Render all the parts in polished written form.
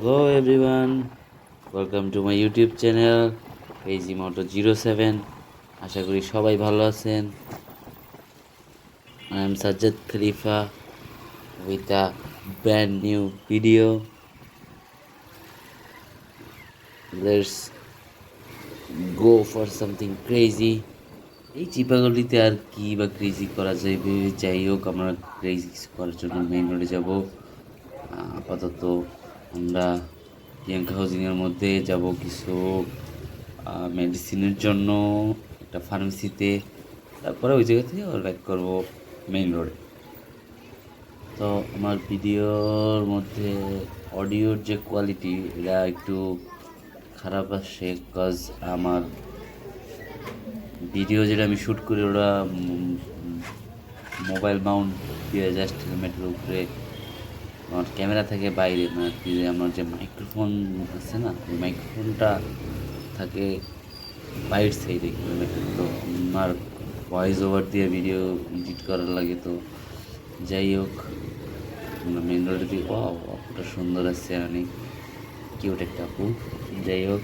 Hello everyone, welcome to my YouTube channel Crazy Moto 07. আশা করি সবাই ভালো আছেন। I am Sajjad Khalifa with a brand new video. Let's go for something crazy. এই চিপাগলিতে আর কি বা crazy করা যায়, যাই হোক আমরা ক্রেজি করার জন্য মেইন রোডে যাব। আপাতত আমরা প্রিয়াঙ্কা হাউজিংয়ের মধ্যে যাব কিছু মেডিসিনের জন্য একটা ফার্মেসিতে, তারপরে ওই জায়গা থেকে আবার ব্যাক করবো মেইন রোডে। তো আমার ভিডিওর মধ্যে অডিওর যে কোয়ালিটি এটা একটু খারাপ আসে, কজ আমার ভিডিও যেটা আমি শ্যুট করি ওরা মোবাইল মাউন্ট দিয়ে জাস্ট হেলমেটের উপরে, আমার ক্যামেরা থাকে বাইরে, মানে কি আমার যে মাইক্রোফোন আছে না, ওই মাইক্রোফোনটা থাকে বাইরের সাইডে হেলমেটের। তো আমার ভয়েস ওভার দিয়ে ভিডিও এডিট করার লাগে। তো যাই হোক আমরা মেন রোডে দিই। আপুটা সুন্দর আছে, অনেক কিউট একটা আপু। যাই হোক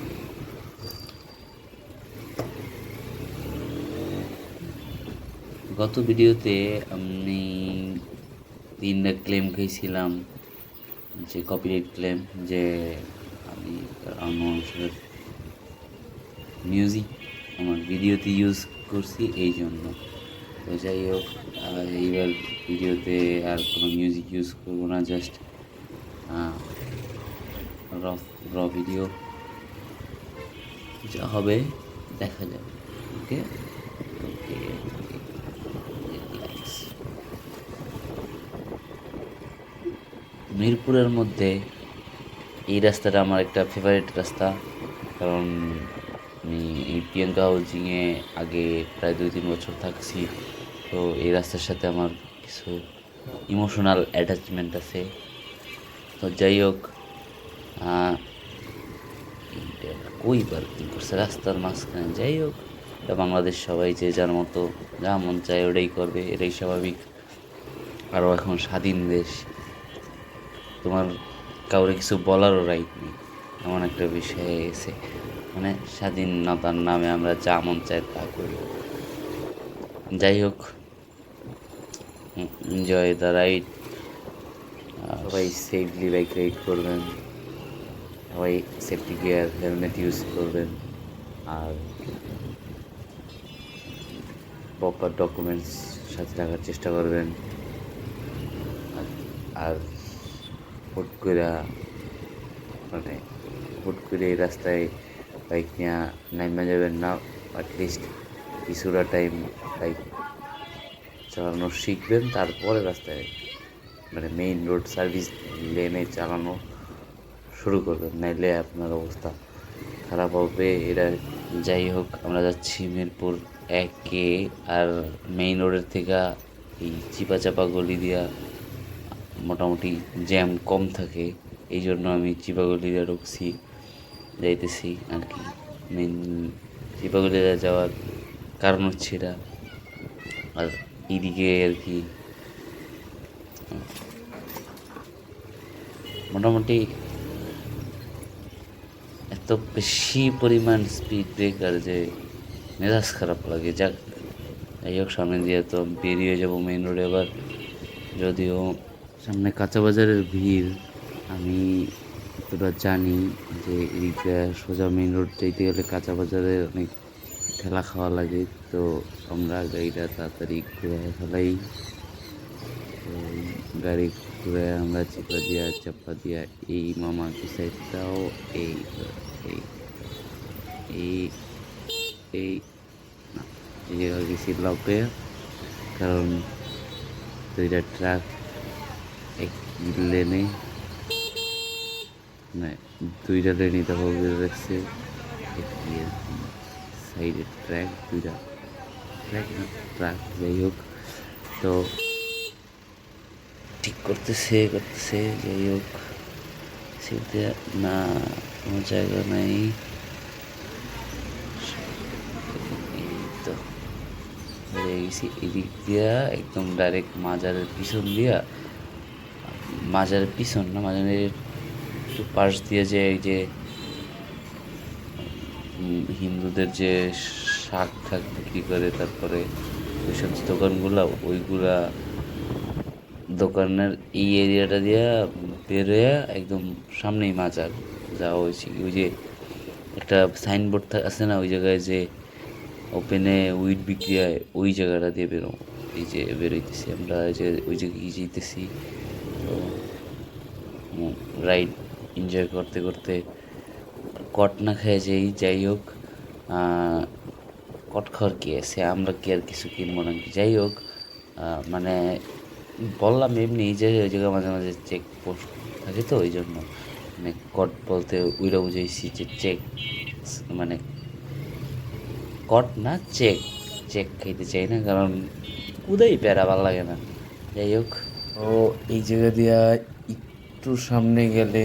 গত ভিডিওতে আমি 3টা ক্লেম খাইছিলাম, যে কপিরাইট ক্লেম, যে আমি মানুষের মিউজিক আমার ভিডিওতে ইউজ করছি এই জন্য। তো যাই হোক এইবার ভিডিওতে আর কোনো মিউজিক ইউজ করবো না, জাস্ট র ভিডিও, যা হবে দেখা যাবে। ওকে ওকে মিরপুরের মধ্যে এই রাস্তাটা আমার একটা ফেভারিট রাস্তা, কারণ আমি এই প্রিয়াঙ্কা হাউজিংয়ে আগে প্রায় 2-3 বছর থাকছি। তো এই রাস্তার সাথে আমার কিছু ইমোশনাল অ্যাটাচমেন্ট আছে। তো যাই হোক কই পার্কিং করছে রাস্তার মাঝখানে। যাই হোক এটা বাংলাদেশ, সবাই যে যার মতো যা মন চায় ওটাই করবে, এটাই স্বাভাবিক। আরও এখন স্বাধীন দেশ, তোমার কাউরে কিছু বলারও রাইট নেই, এমন একটা বিষয় এসে, মানে স্বাধীনতার নামে আমরা যা মন চাই তা করি। যাই হোক এনজয় দ্য রাইড, সবাই সেফলি বাইক রাইড করবেন, সবাই সেফটি গিয়ার হেলমেট ইউজ করবেন, আর প্রপার ডকুমেন্টস সাথে রাখার চেষ্টা করবেন। আর হুট করে এই রাস্তায় বাইক নিয়ে নাইমা যাবেন না। অ্যাটলিস্ট কিছুটা টাইম বাইক চালানো শিখবেন, তারপরে রাস্তায় মানে মেইন রোড সার্ভিস লেনে চালানো শুরু করবেন, নাইলে আপনার অবস্থা খারাপ হবে। এরা যাই হোক আমরা যাচ্ছি মিরপুর 1-এ, আর মেইন রোডের থেকে এই চিপা গলি দিয়া মোটামুটি জ্যাম কম থাকে, এই জন্য আমি চিপাগলিরা ঢুকছি যাইতেছি আর কি। মেন চিপাগলিরা যাওয়ার কারণ হচ্ছে এটা। আর এইদিকে আর কি মোটামুটি এত বেশি পরিমাণ স্পিড ব্রেকার যে মেজাজ খারাপ লাগে। যাক যাই হোক সামনে দিয়ে তো বেরিয়ে যাবো মেইন রোডে আবার, যদিও সামনে কাঁচা বাজারের ভিড় আমি এতটা জানি যে এদিকটা সোজা মেইন রোড যাইতে গেলে কাঁচা বাজারে অনেক ঠেলা খাওয়া লাগে। তো আমরা গাড়িটা তাড়াতাড়ি ঘুরে ফেলাই। তো গাড়ি ঘুরে আমরা চাপা দিয়া এই মামা কি সাইডটাও এই এই এই এই না এই জায়গায় গেছি ব্লকে, কারণ 2টা ট্রাক এক লেনে, মানে 2টা লেনই দখল করে রাখছে। সাইডের ট্রাক 2টা ট্রাক, যাই হোক তো ঠিক করতেছে যাই হোক সেটা না, কোনো জায়গা নাই। এই তো হয়ে গেছি এদিক দিয়া একদম ডাইরেক্ট মাজারের পিছন দিয়া, মাজারের পিছন না, মাজারের একটু পাশ দিয়ে যে এই যে হিন্দুদের যে শাক ঠাক বিক্রি করে, তারপরে ওই সব দোকানগুলা, ওইগুলা দোকানের এই এরিয়াটা দিয়ে বের হয়ে একদম সামনেই মাজার যাওয়া হয়েছে। ওই যে একটা সাইনবোর্ড আছে না, ওই জায়গায় যে ওপেনে উইড বিক্রি হয়, ওই জায়গাটা দিয়ে বেরো, এই যে বেরোইতেছি আমরা, এই যে ওই জায়গায় যেতেছি। তো রাইড এনজয় করতে করতে কট না খেয়ে যাই হোক, কট খাওয়ার কি আছে, আমরা কি আর কিছু কিনবো নাকি? যাই হোক, মানে বললাম এমনি যে ওই জায়গায় মাঝে মাঝে চেক পোস্ট থাকে, তো ওই জন্য মানে কট বলতে উইরা বুঝাইছি যে চেক, মানে কট না চেক। চেক খাইতে চাই না, কারণ উদয় প্যারা ভাল লাগে না। যাই হোক, ও এই জায়গা দিয়া একটু সামনে গেলে,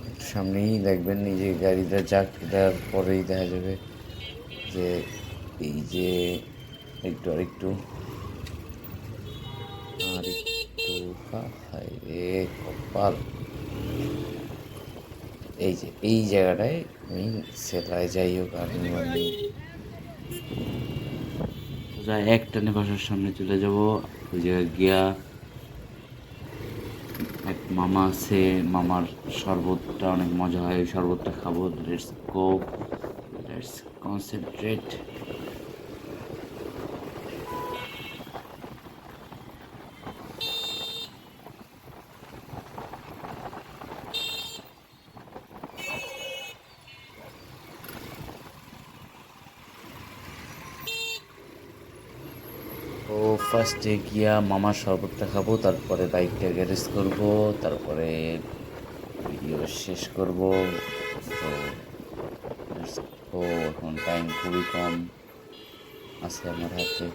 একটু সামনেই দেখবেন এই যে গাড়িটা যাক, এটার পরেই দেখা যাবে যে এই যে একটু আরেকটু হায় রে কপাল, এই যে এই জায়গাটায় আমি সেলায়, যাই হোক আমি যাই এক টানে বাসার সামনে চলে যাব। ওই জায়গায় গিয়া এক মামা আছে, মামার শরবতটা অনেক মজা হয়, ওই শরবতটা খাবো। Let's go, let's concentrate. তো ফার্স্টে গিয়া মামার শরবতটা খাবো, তারপরে বাইকটা গ্যারেজ করব, তারপরে ভিডিও শেষ করব। তো এখন টাইম খুবই কম আছে আমার হাতে।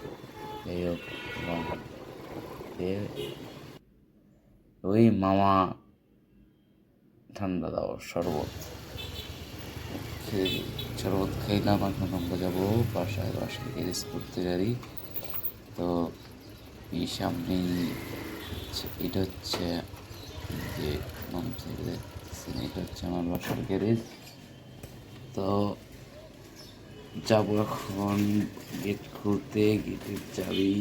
যাই হোক, এবং ওই মামা ঠান্ডা দাও শরবত শরবত খাইলাম। এখন আমরা যাবো বাসায় গ্যারেজ করতে গাড়ি। তো এই সামনেই এটা হচ্ছে যে এটা হচ্ছে আমার বাসার গ্যারেজ। তো যাবো এখন গেট খুলতে, গেটের চাবি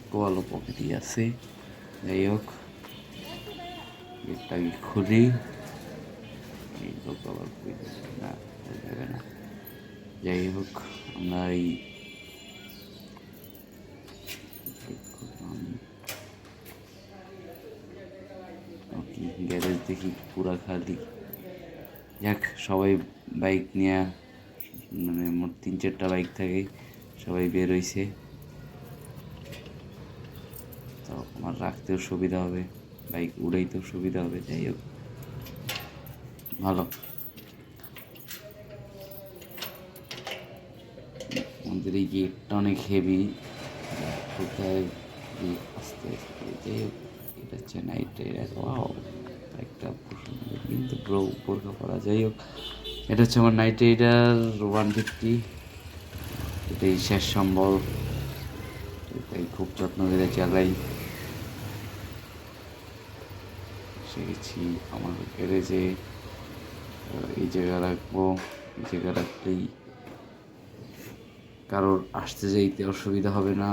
পোয়ালো পকেটই আছে। যাই হোক, গেটটা খুলি, এই লোক আবার না যাবে না। যাই হোক, আমরা এই গ্যারেজ দেখি পুরা খালি। যাক, সবাই বাইক নিয়ে, মানে মোট 3-4টা বাইক থাকে, সবাই বের হইছে। তো আমার রাখতেও সুবিধা হবে, বাইক উড়াইতেও সুবিধা হবে। যাই হোক, ভালো। আমাদের এই গেটটা অনেক হেভি, কোথায় আস্তে আস্তে। যাই হোক, এটা হচ্ছে নাইট রাইডার। ওয়াও, একটা কিন্তু বোরখা পরা। যাই হোক, এটা হচ্ছে আমার নাইট রাইডার 150। এটাই শেষ সম্বল, এটাই খুব যত্ন করে চালাই। শিখেছি আমার গ্যারেজে, এই জায়গা রাখবো, এই জায়গা রাখলেই কারোর আসতে যাইতে অসুবিধা হবে না।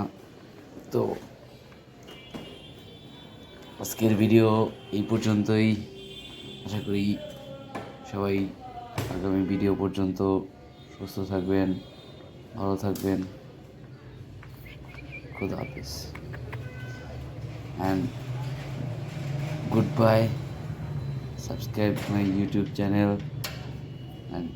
তো আজকের ভিডিও এই পর্যন্তই। আশা করি সবাই আগামী ভিডিও পর্যন্ত সুস্থ থাকবেন, ভালো থাকবেন। খুদা হাফেজ and goodbye. Subscribe my YouTube channel and